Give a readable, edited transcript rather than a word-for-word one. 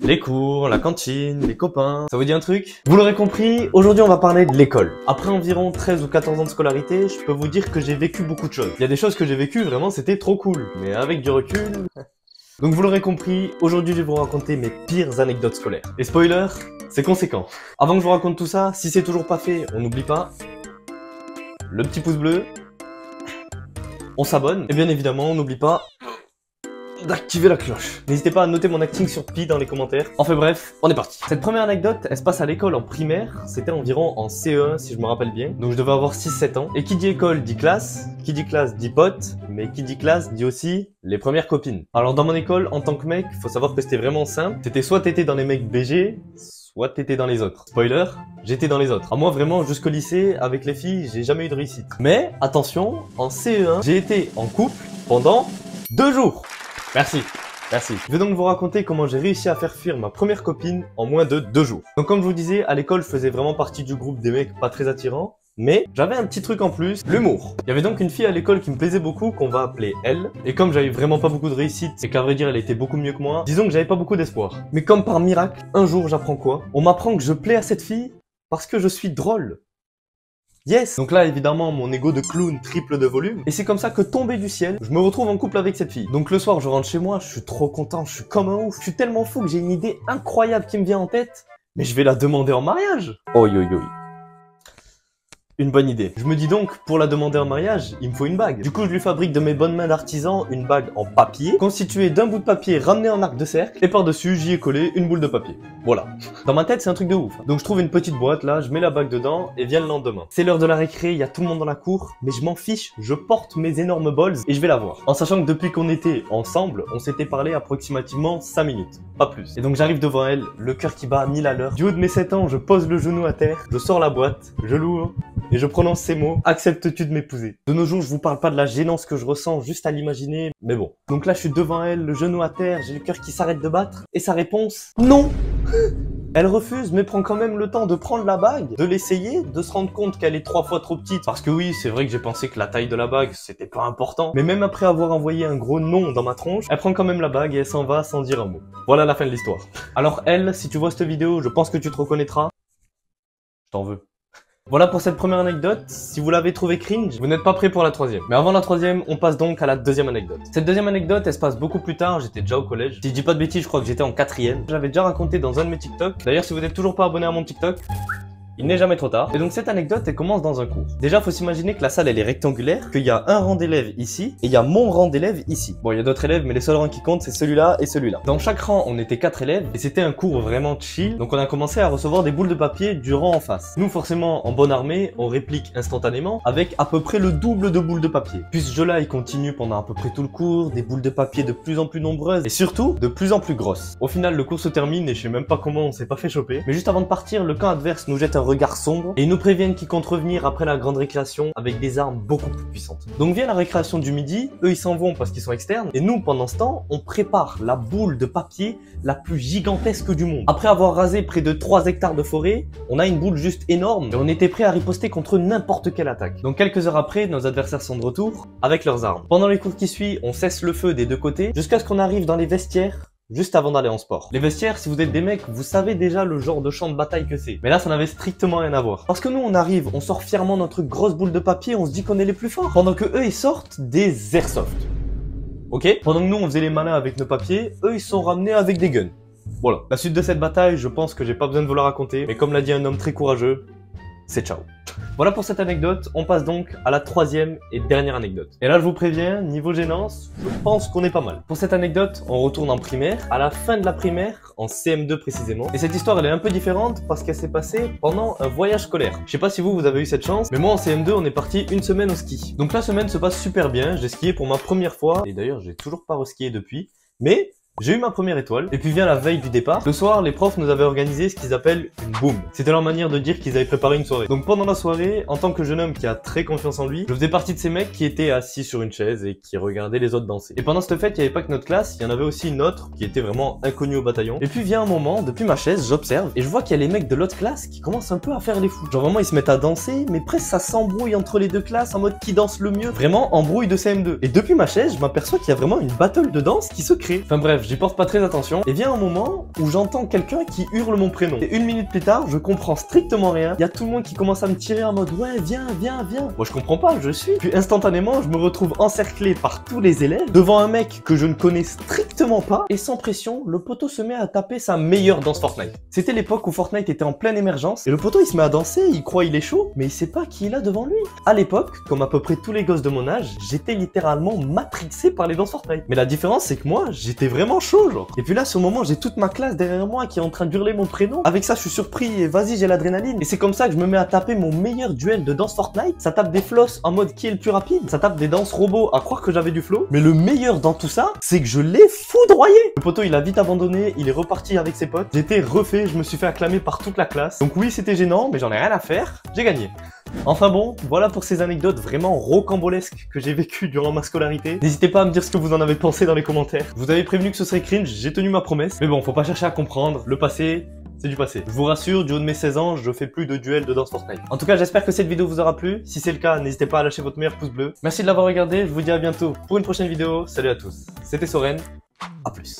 Les cours, la cantine, les copains, ça vous dit un truc? Vous l'aurez compris, aujourd'hui on va parler de l'école. Après environ 13 ou 14 ans de scolarité, je peux vous dire que j'ai vécu beaucoup de choses. Il y a des choses que j'ai vécues, vraiment c'était trop cool. Mais avec du recul... Donc vous l'aurez compris, aujourd'hui je vais vous raconter mes pires anecdotes scolaires. Et spoiler, c'est conséquent. Avant que je vous raconte tout ça, si c'est toujours pas fait, on n'oublie pas le petit pouce bleu, on s'abonne, et bien évidemment on n'oublie pas d'activer la cloche. N'hésitez pas à noter mon acting sur Pi dans les commentaires. Enfin bref, on est parti. Cette première anecdote, elle se passe à l'école en primaire. C'était environ en CE1 si je me rappelle bien. Donc je devais avoir 6-7 ans. Et qui dit école dit classe. Qui dit classe dit pote. Mais qui dit classe dit aussi les premières copines. Alors dans mon école, en tant que mec, faut savoir que c'était vraiment simple. C'était soit t'étais dans les mecs BG, soit t'étais dans les autres. Spoiler, j'étais dans les autres. À moi vraiment, jusqu'au lycée, avec les filles, j'ai jamais eu de réussite. Mais attention, en CE1, j'ai été en couple pendant 2 jours. Merci. Je vais donc vous raconter comment j'ai réussi à faire fuir ma première copine en moins de 2 jours. Donc comme je vous disais, à l'école, je faisais vraiment partie du groupe des mecs pas très attirants. Mais j'avais un petit truc en plus, l'humour. Il y avait donc une fille à l'école qui me plaisait beaucoup, qu'on va appeler Elle. Et comme j'avais vraiment pas beaucoup de réussite, et qu'à vrai dire elle était beaucoup mieux que moi, disons que j'avais pas beaucoup d'espoir. Mais comme par miracle, un jour j'apprends quoi? On m'apprend que je plais à cette fille parce que je suis drôle. Yes! Donc là, évidemment, mon ego de clown triple de volume. Et c'est comme ça que tombé du ciel, je me retrouve en couple avec cette fille. Donc le soir, je rentre chez moi, je suis trop content, je suis comme un ouf. Je suis tellement fou que j'ai une idée incroyable qui me vient en tête. Mais je vais la demander en mariage. Oi. Une bonne idée. Je me dis donc, pour la demander en mariage, il me faut une bague. Du coup, je lui fabrique de mes bonnes mains d'artisan une bague en papier, constituée d'un bout de papier ramené en arc de cercle, et par-dessus, j'y ai collé une boule de papier. Voilà. Dans ma tête, c'est un truc de ouf. Donc je trouve une petite boîte, là, je mets la bague dedans, et vient le lendemain. C'est l'heure de la récré, il y a tout le monde dans la cour, mais je m'en fiche, je porte mes énormes balls, et je vais la voir. En sachant que depuis qu'on était ensemble, on s'était parlé approximativement 5 minutes. Pas plus. Et donc j'arrive devant elle, le cœur qui bat à 1000 à l'heure. Du haut de mes 7 ans, je pose le genou à terre, je sors la boîte, je l'ouvre, et je prononce ces mots. Acceptes-tu de m'épouser? De nos jours, je vous parle pas de la gênance que je ressens juste à l'imaginer, mais bon. Donc là, je suis devant elle, le genou à terre, j'ai le cœur qui s'arrête de battre, et sa réponse, non! Elle refuse, mais prend quand même le temps de prendre la bague, de l'essayer, de se rendre compte qu'elle est 3 fois trop petite. Parce que oui, c'est vrai que j'ai pensé que la taille de la bague, c'était pas important. Mais même après avoir envoyé un gros non dans ma tronche, elle prend quand même la bague et elle s'en va sans dire un mot. Voilà la fin de l'histoire. Alors elle, si tu vois cette vidéo, je pense que tu te reconnaîtras. Je t'en veux. Voilà pour cette première anecdote. Si vous l'avez trouvé cringe, vous n'êtes pas prêt pour la troisième. Mais avant la troisième, on passe donc à la deuxième anecdote. Cette deuxième anecdote, elle se passe beaucoup plus tard, j'étais déjà au collège. Si je dis pas de bêtises, je crois que j'étais en 4e. J'avais déjà raconté dans un de mes TikTok. D'ailleurs, si vous n'êtes toujours pas abonné à mon TikTok, il n'est jamais trop tard. Et donc cette anecdote, elle commence dans un cours. Déjà, faut s'imaginer que la salle, elle est rectangulaire, qu'il y a un rang d'élèves ici, et il y a mon rang d'élèves ici. Bon, il y a d'autres élèves, mais les seuls rangs qui comptent, c'est celui-là et celui-là. Dans chaque rang, on était 4 élèves, et c'était un cours vraiment chill. Donc on a commencé à recevoir des boules de papier du rang en face. Nous, forcément, en bonne armée, on réplique instantanément, avec à peu près le double de boules de papier. Puis ce jeu-là, il continue pendant à peu près tout le cours, des boules de papier de plus en plus nombreuses, et surtout, de plus en plus grosses. Au final, le cours se termine, et je sais même pas comment on s'est pas fait choper. Mais juste avant de partir, le camp adverse nous jette un regard sombre, et ils nous préviennent qu'ils comptent revenir après la grande récréation avec des armes beaucoup plus puissantes. Donc vient la récréation du midi, eux ils s'en vont parce qu'ils sont externes, et nous pendant ce temps, on prépare la boule de papier la plus gigantesque du monde. Après avoir rasé près de 3 hectares de forêt, on a une boule juste énorme, et on était prêt à riposter contre n'importe quelle attaque. Donc quelques heures après, nos adversaires sont de retour avec leurs armes. Pendant les cours qui suivent, on cesse le feu des deux côtés, jusqu'à ce qu'on arrive dans les vestiaires, juste avant d'aller en sport. Les vestiaires, si vous êtes des mecs, vous savez déjà le genre de champ de bataille que c'est. Mais là, ça n'avait strictement rien à voir. Parce que nous, on arrive, on sort fièrement notre grosse boule de papier, on se dit qu'on est les plus forts. Pendant que eux, ils sortent des airsoft. Ok? Pendant que nous, on faisait les malins avec nos papiers, eux, ils sont ramenés avec des guns. Voilà. La suite de cette bataille, je pense que j'ai pas besoin de vous la raconter. Mais comme l'a dit un homme très courageux, c'est ciao. Voilà pour cette anecdote, on passe donc à la troisième et dernière anecdote. Et là je vous préviens, niveau gênance, je pense qu'on est pas mal. Pour cette anecdote, on retourne en primaire, à la fin de la primaire, en CM2 précisément. Et cette histoire elle est un peu différente parce qu'elle s'est passée pendant un voyage scolaire. Je sais pas si vous avez eu cette chance, mais moi en CM2 on est parti une semaine au ski. Donc la semaine se passe super bien, j'ai skié pour ma première fois, et d'ailleurs j'ai toujours pas reskié depuis, mais j'ai eu ma première étoile, et puis vient la veille du départ. Le soir, les profs nous avaient organisé ce qu'ils appellent une boom. C'était leur manière de dire qu'ils avaient préparé une soirée. Donc pendant la soirée, en tant que jeune homme qui a très confiance en lui, je faisais partie de ces mecs qui étaient assis sur une chaise et qui regardaient les autres danser. Et pendant cette fête, il n'y avait pas que notre classe, il y en avait aussi une autre qui était vraiment inconnue au bataillon. Et puis vient un moment, depuis ma chaise, j'observe, et je vois qu'il y a les mecs de l'autre classe qui commencent un peu à faire les fous. Genre vraiment, ils se mettent à danser, mais presque ça s'embrouille entre les deux classes en mode qui danse le mieux. Vraiment, embrouille de CM2. Et depuis ma chaise, je m'aperçois qu'il y a vraiment une battle de danse qui se crée. Enfin bref, j'y porte pas très attention, et vient un moment où j'entends quelqu'un qui hurle mon prénom. Et 1 minute plus tard, je comprends strictement rien. Il y a tout le monde qui commence à me tirer en mode ouais, viens, viens, viens. Moi je comprends pas, je suis. Puis instantanément, je me retrouve encerclé par tous les élèves, devant un mec que je ne connais strictement pas, et sans pression, le poteau se met à taper sa meilleure danse Fortnite. C'était l'époque où Fortnite était en pleine émergence, et le poteau il se met à danser, il croit il est chaud, mais il sait pas qui il a devant lui. À l'époque, comme à peu près tous les gosses de mon âge, j'étais littéralement matrixé par les danses Fortnite. Mais la différence c'est que moi, j'étais vraiment chaud genre. Et puis là, sur le moment, j'ai toute ma classe derrière moi qui est en train d'hurler mon prénom. Avec ça, je suis surpris et vas-y, j'ai l'adrénaline. Et c'est comme ça que je me mets à taper mon meilleur duel de danse Fortnite. Ça tape des flosses en mode qui est le plus rapide. Ça tape des danses robots à croire que j'avais du flow. Mais le meilleur dans tout ça, c'est que je l'ai foudroyé. Le poteau, il a vite abandonné, il est reparti avec ses potes. J'étais refait, je me suis fait acclamer par toute la classe. Donc oui, c'était gênant, mais j'en ai rien à faire. J'ai gagné. Enfin bon, voilà pour ces anecdotes vraiment rocambolesques que j'ai vécues durant ma scolarité. N'hésitez pas à me dire ce que vous en avez pensé dans les commentaires. Je vous avais prévenu que ce serait cringe, j'ai tenu ma promesse. Mais bon, faut pas chercher à comprendre, le passé, c'est du passé. Je vous rassure, du haut de mes 16 ans, je fais plus de duels de danse Fortnite. En tout cas, j'espère que cette vidéo vous aura plu. Si c'est le cas, n'hésitez pas à lâcher votre meilleur pouce bleu. Merci de l'avoir regardé, je vous dis à bientôt pour une prochaine vidéo. Salut à tous, c'était Soren, à plus.